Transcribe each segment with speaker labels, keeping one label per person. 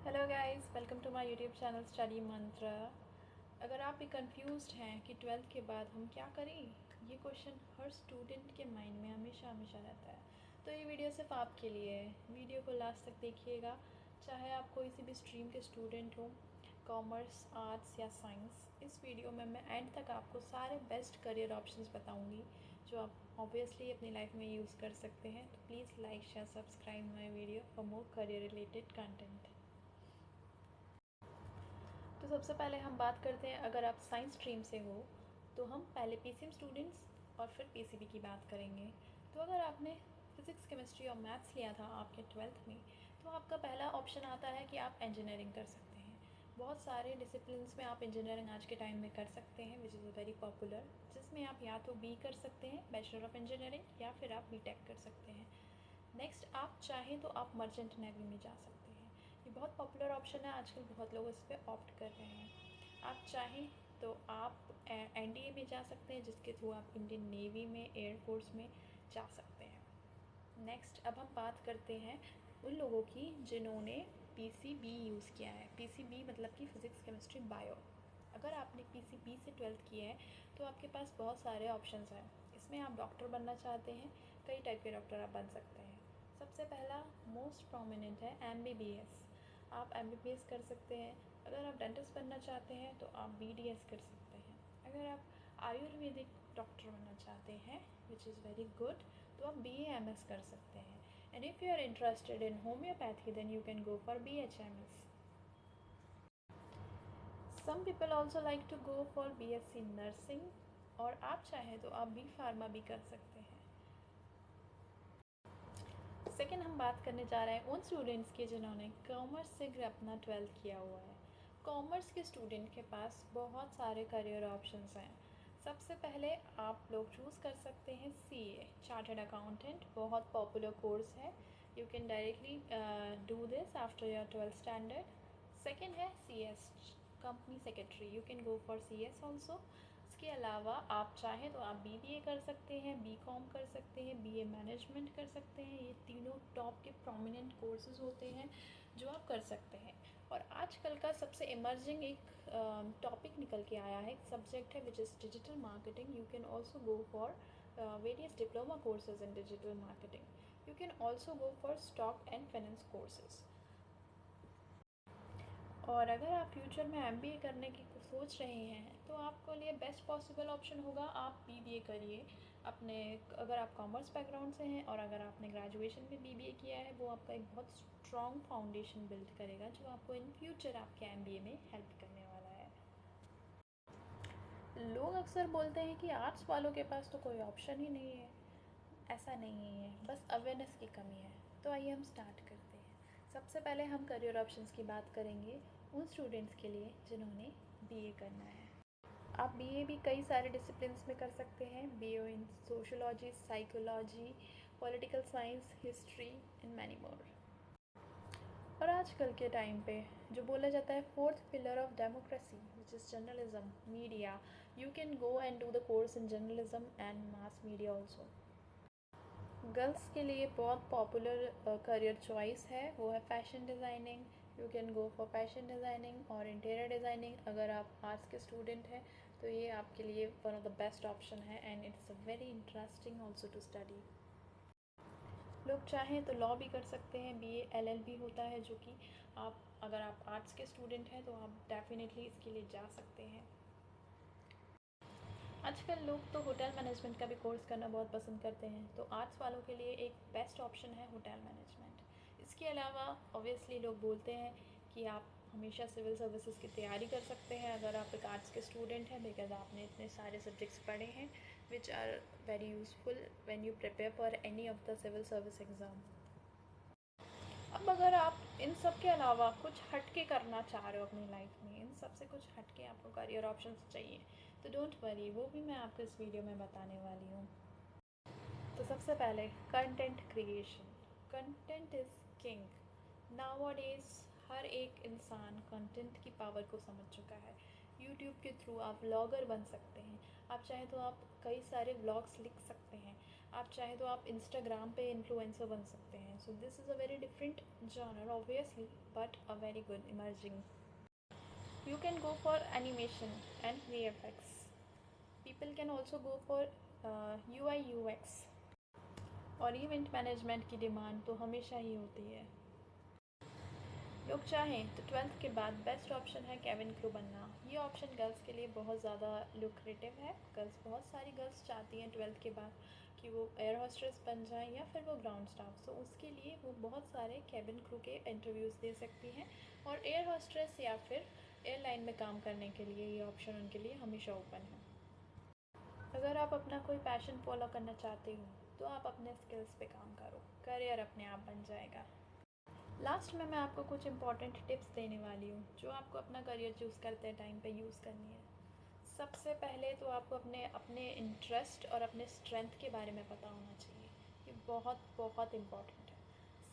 Speaker 1: Hello guys, welcome to my YouTube channel study Mantra. अगर आप भी कंफ्यूज्ड हैं कि ट्वेल्थ के बाद हम क्या करें, ये क्वेश्चन हर स्टूडेंट के माइंड में हमेशा हमेशा रहता है। तो ये वीडियो सिर्फ आपके लिए है। वीडियो को लास्ट तक देखिएगा, चाहे आप कोई सी भी स्ट्रीम के स्टूडेंट हो, कॉमर्स, आर्ट्स या साइंस। इस वीडियो में मैं एंड तक आपको सारे बेस्ट करियर ऑप्शंस बताऊँगी जो आप ऑब्वियसली अपनी लाइफ में यूज़ कर सकते हैं। तो please like share subscribe my video for more career related content. तो सबसे पहले हम बात करते हैं, अगर आप साइंस स्ट्रीम से हो तो हम पहले पीसीएम स्टूडेंट्स और फिर पीसीबी की बात करेंगे। तो अगर आपने फिज़िक्स, केमिस्ट्री और मैथ्स लिया था आपके ट्वेल्थ में, तो आपका पहला ऑप्शन आता है कि आप इंजीनियरिंग कर सकते हैं। बहुत सारे डिसिप्लिन्स में आप इंजीनियरिंग आज के टाइम में कर सकते हैं, विच इज़ वेरी पॉपुलर, जिसमें आप या तो बी कर सकते हैं, बैचलर ऑफ इंजीनियरिंग, या फिर आप बीटेक कर सकते हैं। नेक्स्ट, आप चाहें तो आप मर्चेंट नेवी में जा सकते हैं। ये बहुत पॉपुलर ऑप्शन है, आजकल बहुत लोग इस पर ऑप्ट कर रहे हैं। आप चाहें तो आप एनडीए में जा सकते हैं, जिसके थ्रू आप इंडियन नेवी में, एयरफोर्स में जा सकते हैं। नेक्स्ट, अब हम बात करते हैं उन लोगों की जिन्होंने पीसीबी यूज़ किया है। पीसीबी मतलब कि फ़िज़िक्स, केमिस्ट्री, बायो। अगर आपने पीसीबी से ट्वेल्थ किया है तो आपके पास बहुत सारे ऑप्शंस हैं। इसमें आप डॉक्टर बनना चाहते हैं, कई टाइप के डॉक्टर आप बन सकते हैं। सबसे पहला मोस्ट प्रोमिनेंट है एमबीबीएस। आप एमबीबीएस कर सकते हैं। अगर आप डेंटिस्ट बनना चाहते हैं तो आप बीडीएस कर सकते हैं। अगर आप आयुर्वेदिक डॉक्टर बनना चाहते हैं, विच इज़ वेरी गुड, तो आप बीएएमएस कर सकते हैं। And if you are interested in homeopathy then you can go for BHMS. Some people also like to go for BSc nursing, और आप चाहें तो आप बी फार्मा भी कर सकते हैं। सेकेंड, हम बात करने जा रहे हैं उन स्टूडेंट्स की जिन्होंने कॉमर्स से अपना ट्वेल्थ किया हुआ है। कॉमर्स के स्टूडेंट के पास बहुत सारे करियर ऑप्शंस हैं। सबसे पहले आप लोग चूज़ कर सकते हैं सीए, चार्टर्ड अकाउंटेंट, बहुत पॉपुलर कोर्स है। You can directly do this after your twelfth standard. Second है CS, company secretary, you can go for CS also. इसके अलावा आप चाहें तो आप बीबीए कर सकते हैं, बीकॉम कर सकते हैं, बीए मैनेजमेंट कर सकते हैं। ये तीनों टॉप के प्रोमिनेंट कोर्सेज होते हैं जो आप कर सकते हैं। और आजकल का सबसे इमर्जिंग एक टॉपिक निकल के आया है, एक सब्जेक्ट है, which is digital marketing. You can also go for various diploma courses in digital marketing. You can also go for stock and finance courses. और अगर आप फ्यूचर में एमबीए करने की सोच रहे हैं तो आपके लिए बेस्ट पॉसिबल ऑप्शन होगा आप बीबीए करिए अपने। अगर आप कॉमर्स बैकग्राउंड से हैं और अगर आपने ग्रेजुएशन में बीबीए किया है, वो आपका एक बहुत स्ट्रॉन्ग फाउंडेशन बिल्ड करेगा जो आपको इन फ्यूचर आपके एमबीए में हेल्प करने वाला है। लोग अक्सर बोलते हैं कि आर्ट्स वालों के पास तो कोई ऑप्शन ही नहीं है। ऐसा नहीं है, बस अवेयरनेस की कमी है। तो आइए हम स्टार्ट करते हैं। सबसे पहले हम करियर ऑप्शंस की बात करेंगे उन स्टूडेंट्स के लिए जिन्होंने बीए करना है। आप बीए भी कई सारे डिसिप्लिन्स में कर सकते हैं, BA in sociology, psychology, political science, history and many more. और आजकल के टाइम पे जो बोला जाता है fourth pillar of democracy, which is journalism, media, you can go and do the course in journalism and mass media also. Girls के लिए बहुत पॉपुलर करियर चॉइस है, वो है fashion designing. You can go for fashion designing और interior designing. अगर आप arts के स्टूडेंट हैं तो ये आपके लिए one of the best option है, and it's a very interesting also to study. लोग चाहें तो लॉ भी कर सकते हैं, बीए एलएलबी होता है, जो कि आप, अगर आप आर्ट्स के स्टूडेंट हैं तो आप डेफिनेटली इसके लिए जा सकते हैं। आजकल लोग तो होटल मैनेजमेंट का भी कोर्स करना बहुत पसंद करते हैं, तो आर्ट्स वालों के लिए एक बेस्ट ऑप्शन है होटल मैनेजमेंट। इसके अलावा ऑब्वियसली लोग बोलते हैं कि आप हमेशा सिविल सर्विसेज की तैयारी कर सकते हैं अगर आप एक आर्ट्स के स्टूडेंट हैं, बिकॉज आपने इतने सारे सब्जेक्ट्स पढ़े हैं which are very useful when you prepare for any of the civil service exam. अब अगर आप इन सब के अलावा कुछ हटके करना चाह रहे हो अपनी लाइफ में, इन सब से कुछ हटके आपको करियर ऑप्शंस चाहिए, तो डोंट वरी, वो भी मैं आपको इस वीडियो में बताने वाली हूँ। तो सबसे पहले content creation. Content is king. Nowadays हर एक इंसान कंटेंट की पावर को समझ चुका है। यूट्यूब के थ्रू आप व्लॉगर बन सकते हैं। आप चाहें तो आप कई सारे व्लॉग्स लिख सकते हैं। आप चाहे तो आप इंस्टाग्राम पे इन्फ्लुएंसर बन सकते हैं. So this is a very different genre obviously, but a very good emerging. You can go for animation and VFX. People can also go for UI UX. और इवेंट मैनेजमेंट की demand तो हमेशा ही होती है. लोग चाहें तो 12th के बाद बेस्ट ऑप्शन है केबिन क्रू बनना. ये ऑप्शन गर्ल्स के लिए बहुत ज़्यादा लुक्रेटिव है. बहुत सारी गर्ल्स चाहती हैं 12th के बाद कि वो एयर होस्टेस बन जाएं या फिर वो ग्राउंड स्टाफ. तो उसके लिए वो बहुत सारे केबिन क्रू के इंटरव्यूज़ दे सकती हैं. और एयर होस्टेस या फिर एयरलाइन में काम करने के लिए ये ऑप्शन उनके लिए हमेशा ओपन है. अगर आप अपना कोई पैशन फॉलो करना चाहते हो तो आप अपने स्किल्स पे काम करो. करियर अपने आप बन जाएगा. लास्ट में मैं आपको कुछ इंपॉर्टेंट टिप्स देने वाली हूँ जो आपको अपना करियर चूज़ करते टाइम पे यूज़ करनी है. सबसे पहले तो आपको अपने अपने इंटरेस्ट और अपने स्ट्रेंथ के बारे में पता होना चाहिए. ये बहुत बहुत इम्पॉर्टेंट है.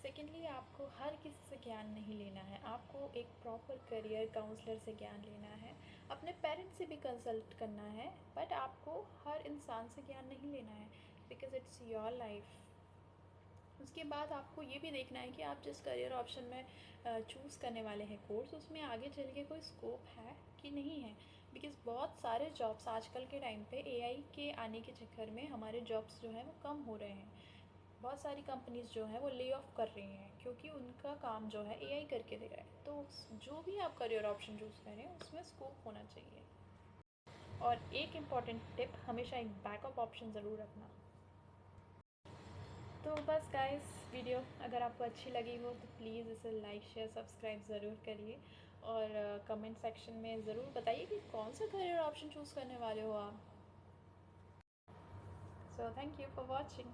Speaker 1: सेकेंडली, आपको हर किसी से ज्ञान नहीं लेना है. आपको एक प्रॉपर करियर काउंसलर से ज्ञान लेना है. अपने पेरेंट्स से भी कंसल्ट करना है. बट आपको हर इंसान से ज्ञान नहीं लेना है बिकॉज़ इट्स योर लाइफ. उसके बाद आपको ये भी देखना है कि आप जिस करियर ऑप्शन में चूज़ करने वाले हैं कोर्स, उसमें आगे चल के कोई स्कोप है कि नहीं है. बिकॉज़ बहुत सारे जॉब्स आजकल के टाइम पे एआई के आने के चक्कर में हमारे जॉब्स जो हैं वो कम हो रहे हैं. बहुत सारी कंपनीज़ जो हैं वो ले ऑफ कर रही हैं क्योंकि उनका काम जो है एआई करके दे रहा है. तो जो भी आप करियर ऑप्शन चूज़ करें उसमें स्कोप होना चाहिए. और एक इम्पॉर्टेंट टिप, हमेशा एक बैकअप ऑप्शन ज़रूर रखना. तो बस गाइस, वीडियो अगर आपको अच्छी लगी हो तो प्लीज़ इसे लाइक शेयर सब्सक्राइब ज़रूर करिए. और कमेंट सेक्शन में ज़रूर बताइए कि कौन सा करियर ऑप्शन चूज़ करने वाले हो आप. So thank you for watching.